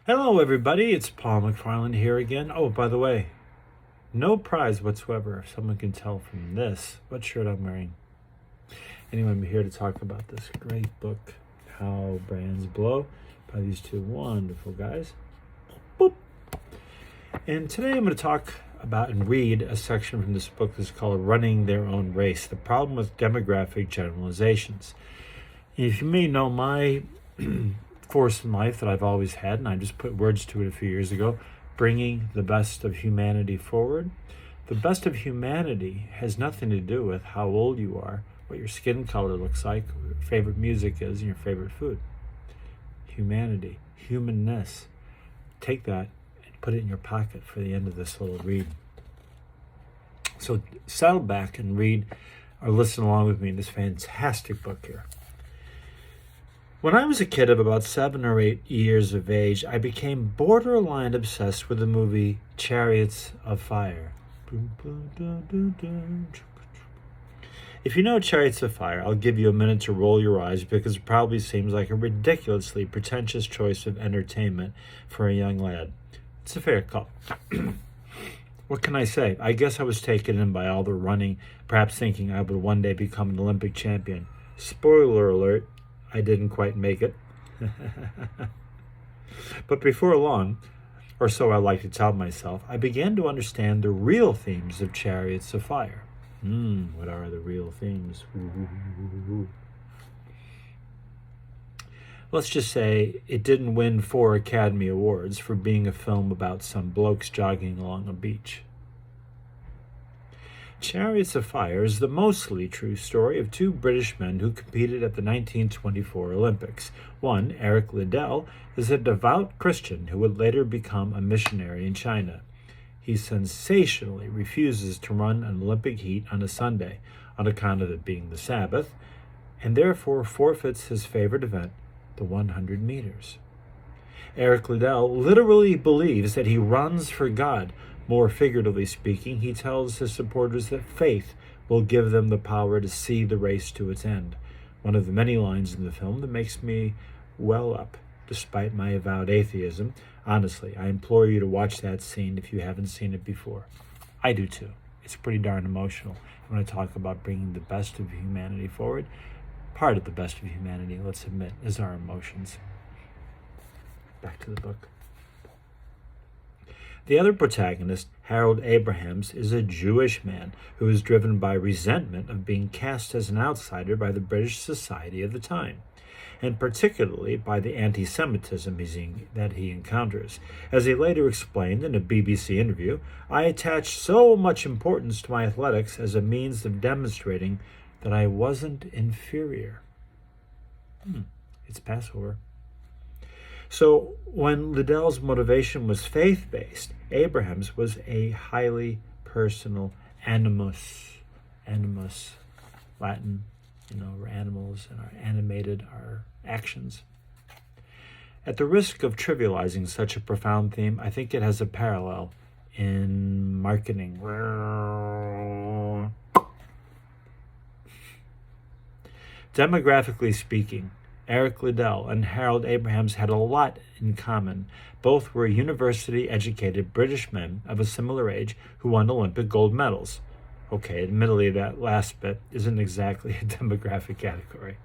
Hello, everybody. It's Paul McFarland here again. Oh, by the way, no prize whatsoever, if someone can tell from this what shirt I'm wearing. Anyway, I'm here to talk about this great book, How Brands Blow, by these two wonderful guys. Boop. And today I'm going to talk about and read a section from this book that's called Running Their Own Race, the Problem with Demographic Generalizations. If you may know my force in life that I've always had, and I just put words to it a few years ago, bringing the best of humanity forward. The best of humanity has nothing to do with how old you are, what your skin color looks like, what your favorite music is, and your favorite food. Humanity, humanness. Take that and put it in your pocket for the end of this little read. So settle back and read or listen along with me in this fantastic book here. When I was a kid of about 7 or 8 years of age, I became borderline obsessed with the movie Chariots of Fire. If you know Chariots of Fire, I'll give you a minute to roll your eyes because it probably seems like a ridiculously pretentious choice of entertainment for a young lad. It's a fair call. What can I say? I guess I was taken in by all the running, perhaps thinking I would one day become an Olympic champion. Spoiler alert. I didn't quite make it. But before long, or so I like to tell myself, I began to understand the real themes of Chariots of Fire. What are the real themes? Let's just say it didn't win 4 Academy Awards for being a film about some blokes jogging along a beach. Chariots of Fire is the mostly true story of 2 British men who competed at the 1924 Olympics. One, Eric Liddell, is a devout Christian who would later become a missionary in China. He sensationally refuses to run an Olympic heat on a Sunday on account of it being the Sabbath, and therefore forfeits his favorite event, the 100 meters. Eric Liddell literally believes that he runs for God. More figuratively speaking, he tells his supporters that faith will give them the power to see the race to its end. One of the many lines in the film that makes me well up, despite my avowed atheism. Honestly, I implore you to watch that scene if you haven't seen it before. I do too. It's pretty darn emotional. When I talk about bringing the best of humanity forward, part of the best of humanity, let's admit, is our emotions. Back to the book. The other protagonist, Harold Abrahams, is a Jewish man who is driven by resentment of being cast as an outsider by the British society of the time, and particularly by the anti-Semitism that he encounters. As he later explained in a BBC interview, I attached so much importance to my athletics as a means of demonstrating that I wasn't inferior. It's Passover. So when Liddell's motivation was faith-based, Abrahams was a highly personal animus, Latin, we're animals and are animated our actions. At the risk of trivializing such a profound theme, I think it has a parallel in marketing. Demographically speaking, Eric Liddell and Harold Abrahams had a lot in common. Both were university-educated British men of a similar age who won Olympic gold medals. Okay, admittedly, that last bit isn't exactly a demographic category.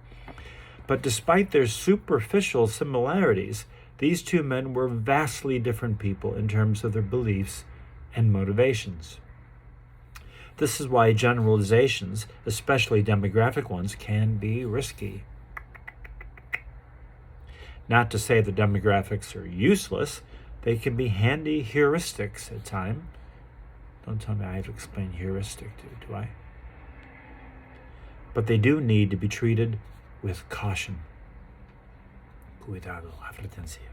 But despite their superficial similarities, these 2 men were vastly different people in terms of their beliefs and motivations. This is why generalizations, especially demographic ones, can be risky. Not to say the demographics are useless, they can be handy heuristics at times. Don't tell me I have to explain heuristic, do I? But they do need to be treated with caution. Cuidado, advertencia.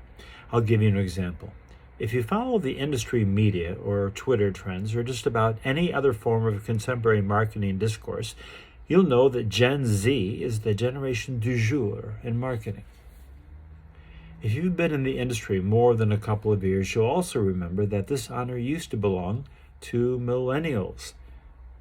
I'll give you an example. If you follow the industry media or Twitter trends or just about any other form of contemporary marketing discourse, you'll know that Gen Z is the generation du jour in marketing. If you've been in the industry more than a couple of years, you'll also remember that this honor used to belong to millennials.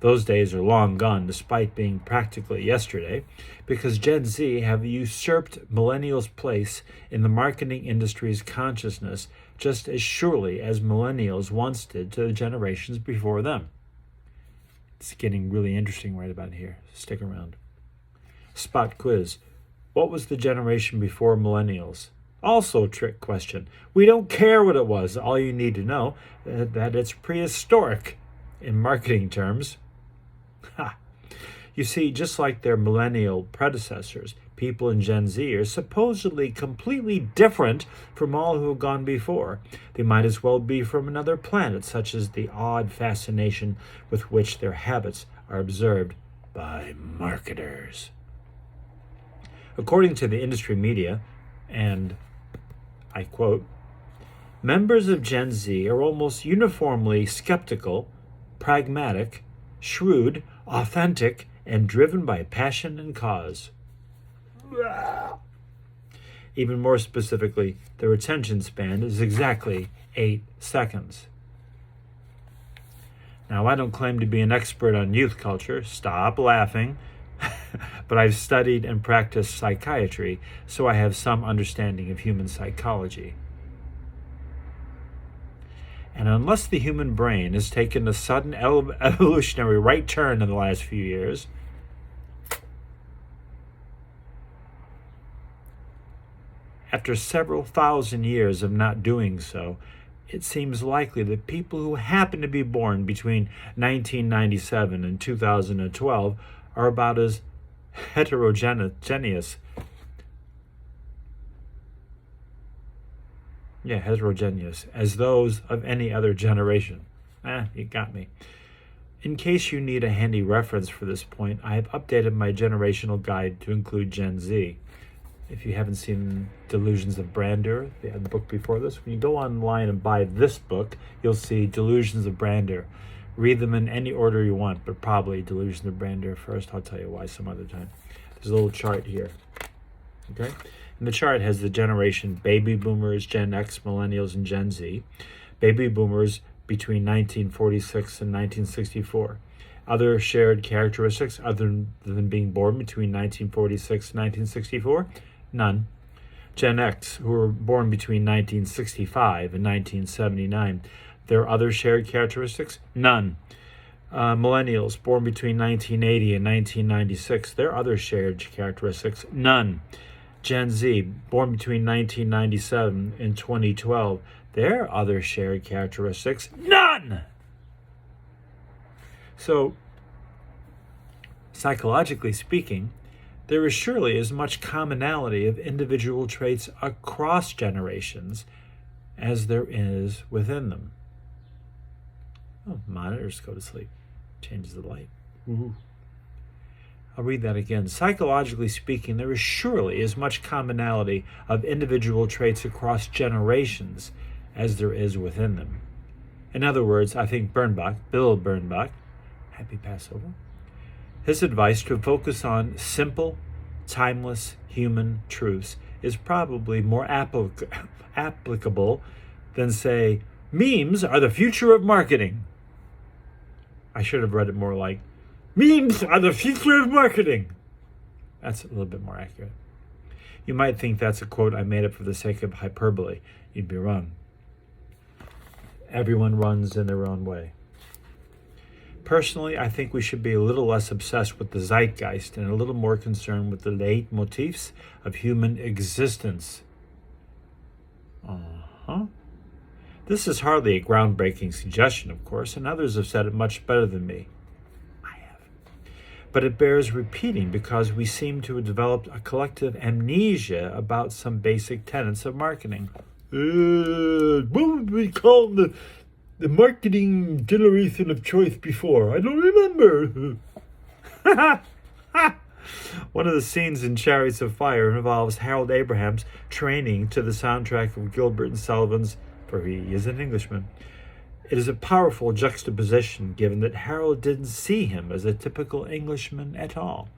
Those days are long gone, despite being practically yesterday, because Gen Z have usurped millennials' place in the marketing industry's consciousness just as surely as millennials once did to the generations before them. It's getting really interesting right about here. Stick around. Spot quiz. What was the generation before millennials? Also a trick question. We don't care what it was. All you need to know is that it's prehistoric in marketing terms. Ha! You see, just like their millennial predecessors, people in Gen Z are supposedly completely different from all who have gone before. They might as well be from another planet, such as the odd fascination with which their habits are observed by marketers. According to the industry media, and I quote, members of Gen Z are almost uniformly skeptical, pragmatic, shrewd, authentic, and driven by passion and cause. Even more specifically, their attention span is exactly 8 seconds. Now, I don't claim to be an expert on youth culture. Stop laughing. But I've studied and practiced psychiatry, so I have some understanding of human psychology. And unless the human brain has taken a sudden evolutionary right turn in the last few years, after several thousand years of not doing so, it seems likely that people who happen to be born between 1997 and 2012 are about as heterogeneous as those of any other generation. You got me. In case you need a handy reference for this point, I have updated my generational guide to include Gen Z. If you haven't seen Delusions of Grandeur, the book before this, when you go online and buy this book, you'll see Delusions of Grandeur. Read them in any order you want, but probably Delusions of Grandeur first. I'll tell you why some other time. There's a little chart here. Okay? And the chart has the generation baby boomers, Gen X, millennials, and Gen Z. Baby boomers between 1946 and 1964. Other shared characteristics other than being born between 1946 and 1964? None. Gen X, who were born between 1965 and 1979. There are other shared characteristics? None. Millennials, born between 1980 and 1996. There are other shared characteristics? None. Gen Z, born between 1997 and 2012. There are other shared characteristics? None! So, psychologically speaking, there is surely as much commonality of individual traits across generations as there is within them. Oh, monitors go to sleep. Changes the light. Ooh. I'll read that again. Psychologically speaking, there is surely as much commonality of individual traits across generations as there is within them. In other words, I think Bill Bernbach, happy Passover, his advice to focus on simple, timeless human truths is probably more applicable than, say, memes are the future of marketing. I should have read it more like, memes are the future of marketing. That's a little bit more accurate. You might think that's a quote I made up for the sake of hyperbole. You'd be wrong. Everyone runs in their own way. Personally, I think we should be a little less obsessed with the zeitgeist and a little more concerned with the leitmotifs of human existence. This is hardly a groundbreaking suggestion, of course, and others have said it much better than me. I have. But it bears repeating because we seem to have developed a collective amnesia about some basic tenets of marketing. What would we call the marketing generation of choice before? I don't remember. One of the scenes in Chariots of Fire involves Harold Abrahams training to the soundtrack of Gilbert and Sullivan's For He Is an Englishman. It is a powerful juxtaposition given that Harold didn't see him as a typical Englishman at all.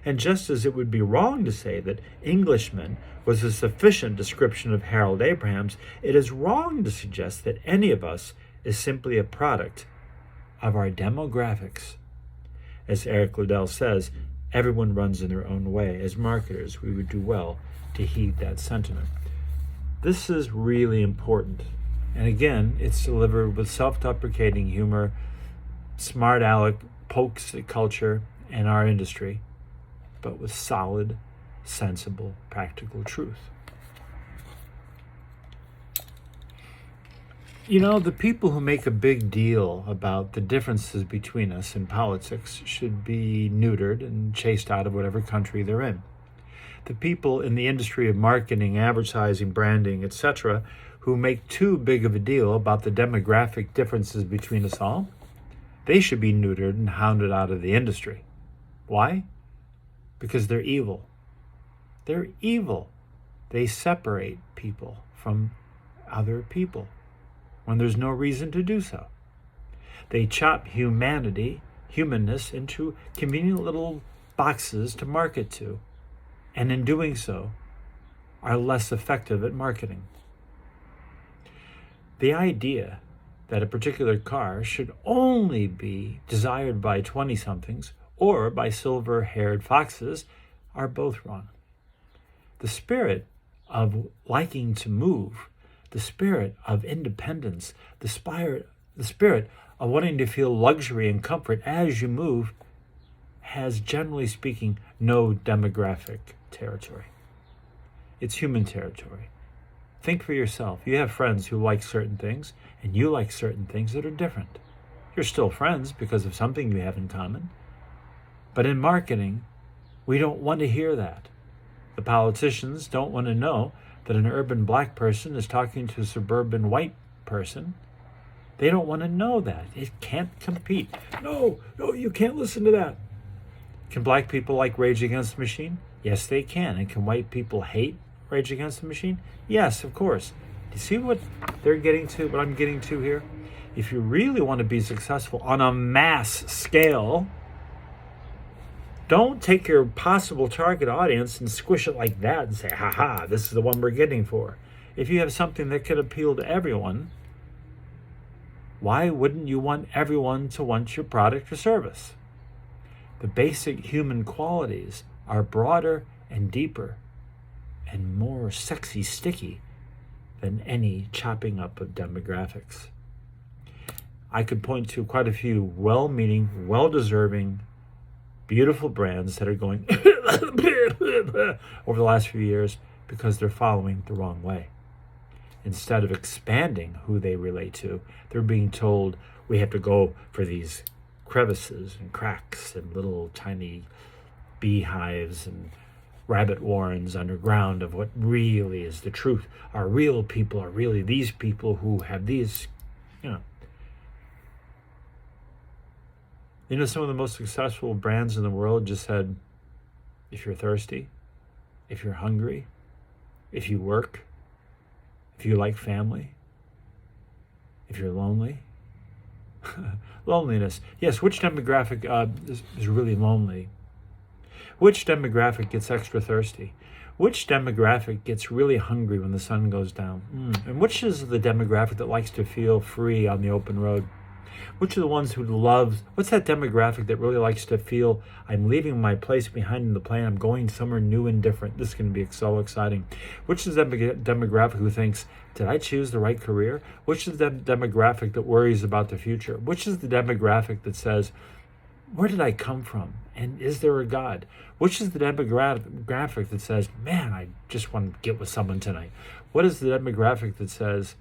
And just as it would be wrong to say that Englishman was a sufficient description of Harold Abrahams, it is wrong to suggest that any of us is simply a product of our demographics. As Eric Liddell says, everyone runs in their own way. As marketers, we would do well to heed that sentiment. This is really important. And again, it's delivered with self-deprecating humor, smart aleck pokes at culture and our industry, but with solid, sensible, practical truth. You know, the people who make a big deal about the differences between us in politics should be neutered and chased out of whatever country they're in. The people in the industry of marketing, advertising, branding, etc., who make too big of a deal about the demographic differences between us all, they should be neutered and hounded out of the industry. Why? Because they're evil. They're evil. They separate people from other people when there's no reason to do so. They chop humanness, into convenient little boxes to market to, and in doing so, are less effective at marketing. The idea that a particular car should only be desired by 20-somethings or by silver-haired foxes are both wrong. The spirit of liking to move, the spirit of independence, the spirit of wanting to feel luxury and comfort as you move has, generally speaking, no demographic territory. It's human territory. Think for yourself. You have friends who like certain things, and you like certain things that are different. You're still friends because of something you have in common. But in marketing, we don't want to hear that. The politicians don't want to know that an urban black person is talking to a suburban white person. They don't want to know that. It can't compete. No, you can't listen to that. Can black people like Rage Against the Machine? Yes, they can. And can white people hate Rage Against the Machine? Yes, of course. Do you see what they're getting to, what I'm getting to here? If you really want to be successful on a mass scale, don't take your possible target audience and squish it like that and say, ha, this is the one we're getting for. If you have something that can appeal to everyone, why wouldn't you want everyone to want your product or service? The basic human qualities are broader and deeper and more sexy sticky than any chopping up of demographics. I could point to quite a few well-meaning, well-deserving, beautiful brands that are going over the last few years because they're following the wrong way. Instead of expanding who they relate to, they're being told we have to go for these crevices and cracks and little tiny beehives and rabbit warrens underground of what really is the truth. Our real people are really these people who have these, some of the most successful brands in the world just said, if you're thirsty, if you're hungry, if you work, if you like family, if you're lonely. Loneliness. Yes, which demographic is really lonely? Which demographic gets extra thirsty? Which demographic gets really hungry when the sun goes down? And which is the demographic that likes to feel free on the open road? Which are the ones who what's that demographic that really likes to feel, I'm leaving my place behind in the plane, I'm going somewhere new and different, this is going to be so exciting. Which is the demographic who thinks, did I choose the right career? Which is the demographic that worries about the future? Which is the demographic that says, where did I come from? And is there a God? Which is the demographic that says, man, I just want to get with someone tonight? What is the demographic that says,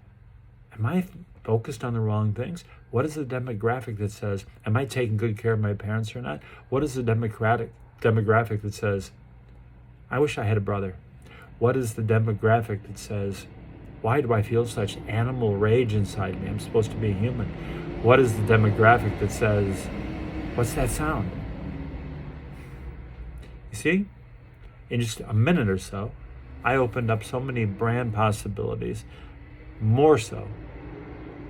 am I focused on the wrong things? What is the demographic that says, am I taking good care of my parents or not? What is the demographic that says, I wish I had a brother? What is the demographic that says, why do I feel such animal rage inside me? I'm supposed to be a human. What is the demographic that says, what's that sound? You see, in just a minute or so, I opened up so many brand possibilities, more so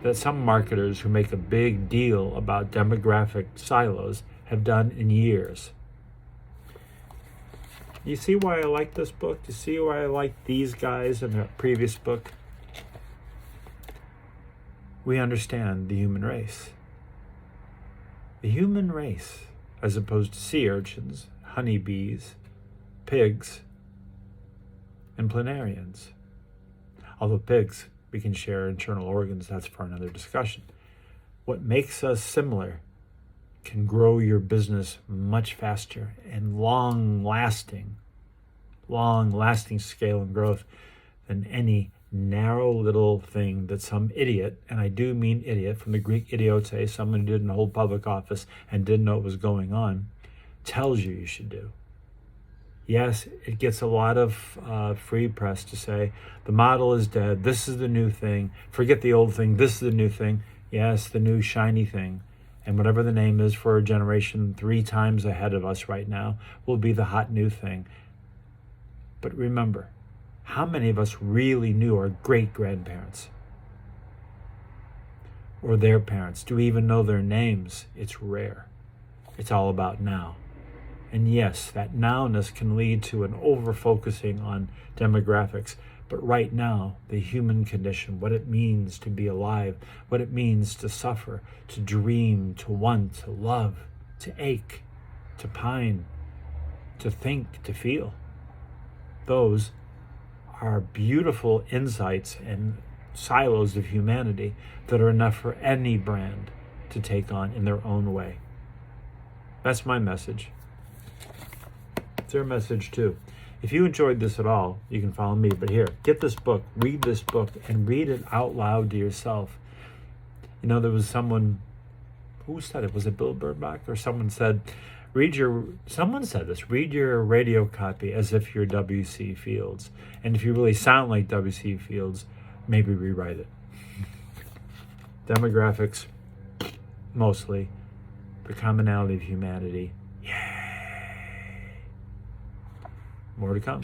that some marketers who make a big deal about demographic silos have done in years. You see why I like this book? You see why I like these guys in the previous book? We understand the human race. The human race, as opposed to sea urchins, honeybees, pigs, and planarians. Although pigs, we can share internal organs, that's for another discussion. What makes us similar can grow your business much faster and long-lasting scale and growth than any narrow little thing that some idiot, and I do mean idiot, from the Greek idiote, someone who didn't hold public office and didn't know what was going on, tells you should do. Yes, it gets a lot of free press to say, the model is dead, this is the new thing, forget the old thing, this is the new thing. Yes, the new shiny thing. And whatever the name is for a generation 3 times ahead of us right now will be the hot new thing. But remember, how many of us really knew our great-grandparents? Or their parents? Do we even know their names? It's rare. It's all about now. And yes, that nowness can lead to an over-focusing on demographics. But right now, the human condition, what it means to be alive, what it means to suffer, to dream, to want, to love, to ache, to pine, to think, to feel. Those are beautiful insights and silos of humanity that are enough for any brand to take on in their own way. That's my message. It's their message too. If you enjoyed this at all, you can follow me. But here, get this book, read this book, and read it out loud to yourself. You know, there was someone, who said it? Was it Bill Bernbach? Or someone said, someone said this, read your radio copy as if you're W.C. Fields. And if you really sound like W.C. Fields, maybe rewrite it. Demographics, mostly. The commonality of humanity. Yay! More to come.